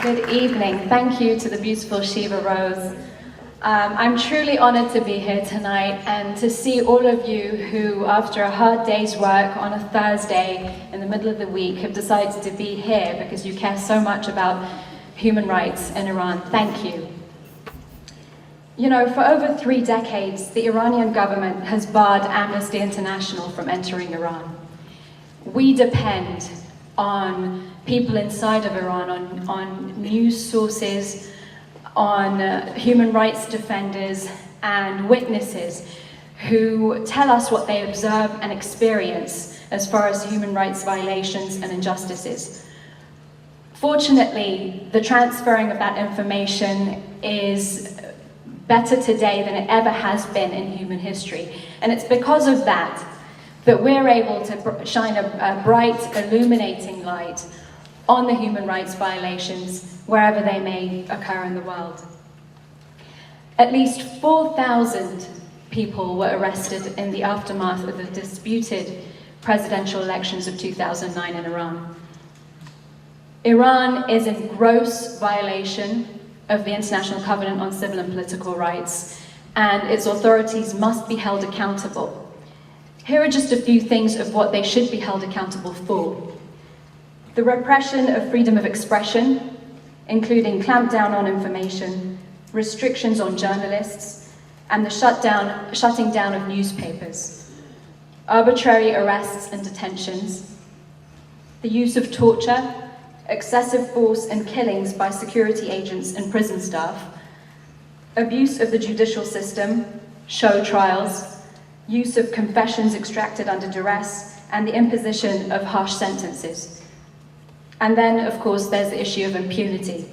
Good evening. Thank you to the beautiful Shiva Rose. I'm truly honored to be here tonight and to see all of you who, after a hard day's work on a Thursday in the middle of the week, have decided to be here because you care so much about human rights in Iran. Thank you. You know, for over 3 decades, the Iranian government has barred Amnesty International from entering Iran. We depend on people inside of Iran, on news sources, on human rights defenders and witnesses who tell us what they observe and experience as far as human rights violations and injustices. Fortunately, the transferring of that information is better today than it ever has been in human history. And it's because of that that we're able to shine a bright, illuminating light on the human rights violations wherever they may occur in the world. At least 4,000 people were arrested in the aftermath of the disputed presidential elections of 2009 in Iran. Iran is in gross violation of the International Covenant on Civil and Political Rights, and its authorities must be held accountable. Here are just a few things of what they should be held accountable for. The repression of freedom of expression, including clampdown on information, restrictions on journalists, and the shutting down of newspapers. Arbitrary arrests and detentions. The use of torture, excessive force and killings by security agents and prison staff. Abuse of the judicial system, show trials, use of confessions extracted under duress, and the imposition of harsh sentences. And then, of course, there's the issue of impunity.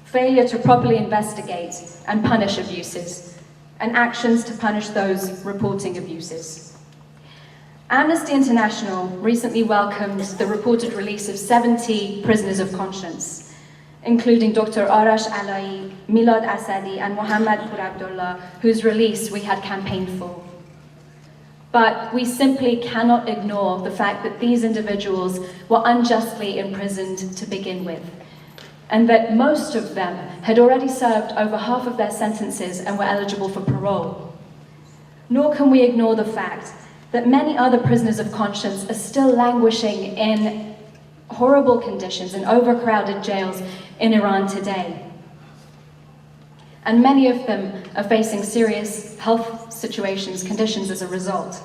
Failure to properly investigate and punish abuses, and actions to punish those reporting abuses. Amnesty International recently welcomed the reported release of 70 prisoners of conscience, including Dr. Arash Alaei, Milad Asadi, and Mohammad Pur Abdullah, whose release we had campaigned for. But we simply cannot ignore the fact that these individuals were unjustly imprisoned to begin with, and that most of them had already served over half of their sentences and were eligible for parole. Nor can we ignore the fact that many other prisoners of conscience are still languishing in horrible conditions in overcrowded jails in Iran today. And many of them are facing serious health conditions as a result.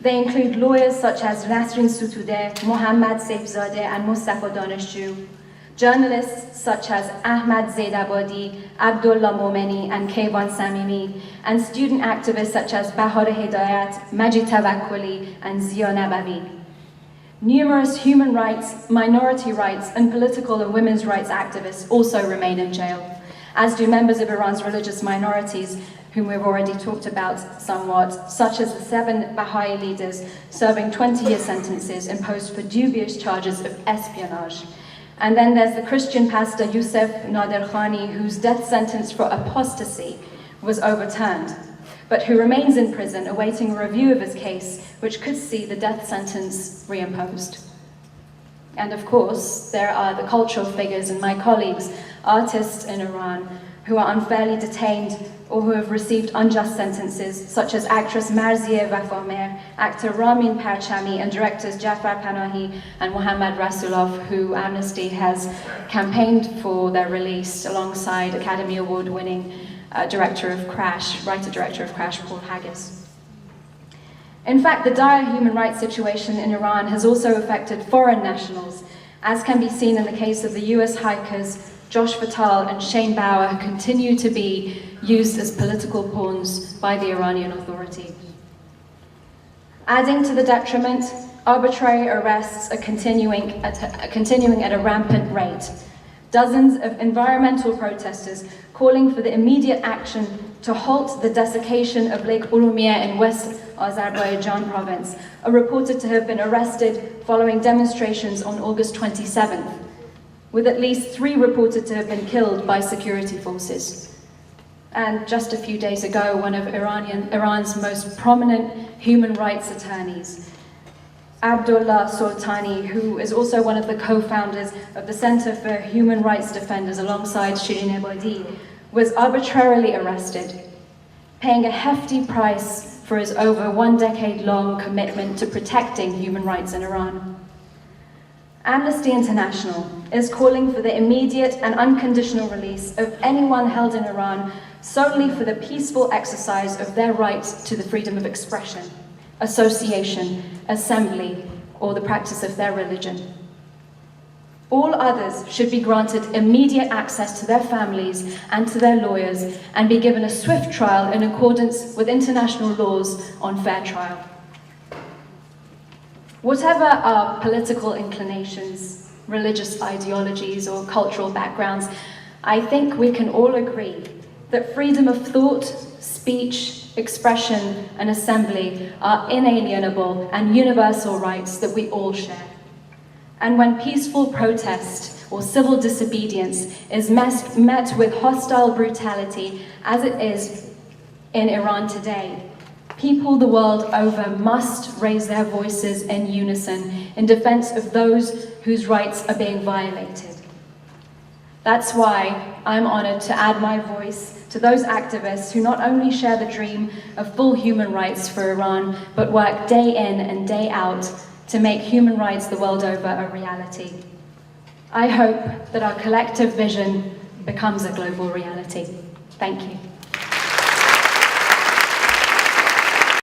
They include lawyers such as Nasrin Sotoudeh, Mohammad Saifzadeh, and Mustafa Daneshju, journalists such as Ahmad Zaidabadi, Abdullah Momeni, and Kayvan Samimi, and student activists such as Bahar Hidayat, Majid Tawakkoli, and Zia Nabavi. Numerous human rights, minority rights, and political and women's rights activists also remain in jail, as do members of Iran's religious minorities, whom we've already talked about somewhat, such as the 7 Baha'i leaders serving 20-year sentences imposed for dubious charges of espionage. And then there's the Christian pastor Youssef Naderkhani, whose death sentence for apostasy was overturned, but who remains in prison awaiting a review of his case, which could see the death sentence reimposed. And of course, there are the cultural figures and my colleagues, artists in Iran, who are unfairly detained or who have received unjust sentences, such as actress Marzieh Vafamer, actor Ramin Parchami, and directors Jafar Panahi and Mohammad Rasulov, who Amnesty has campaigned for their release alongside Academy Award-winning writer-director of Crash, Paul Haggis. In fact, the dire human rights situation in Iran has also affected foreign nationals, as can be seen in the case of the US hikers Josh Fatal and Shane Bauer, who continue to be used as political pawns by the Iranian authority. Adding to the detriment, arbitrary arrests are continuing at a rampant rate. Dozens of environmental protesters calling for the immediate action to halt the desiccation of Lake Urumia in West Azerbaijan province are reported to have been arrested following demonstrations on August 27th, with at least 3 reported to have been killed by security forces. And just a few days ago, one of Iran's most prominent human rights attorneys Abdullah Sultani, who is also one of the co-founders of the Center for Human Rights Defenders alongside Nazanin Boniadi, was arbitrarily arrested, paying a hefty price for his over 1 decade-long commitment to protecting human rights in Iran. Amnesty International is calling for the immediate and unconditional release of anyone held in Iran solely for the peaceful exercise of their right to the freedom of expression, association, assembly, or the practice of their religion. All others should be granted immediate access to their families and to their lawyers and be given a swift trial in accordance with international laws on fair trial. Whatever our political inclinations, religious ideologies, or cultural backgrounds, I think we can all agree that freedom of thought, speech, expression, and assembly are inalienable and universal rights that we all share. And when peaceful protest or civil disobedience is met with hostile brutality, as it is in Iran today, people the world over must raise their voices in unison in defense of those whose rights are being violated. That's why I'm honored to add my voice to those activists who not only share the dream of full human rights for Iran, but work day in and day out to make human rights the world over a reality. I hope that our collective vision becomes a global reality. Thank you.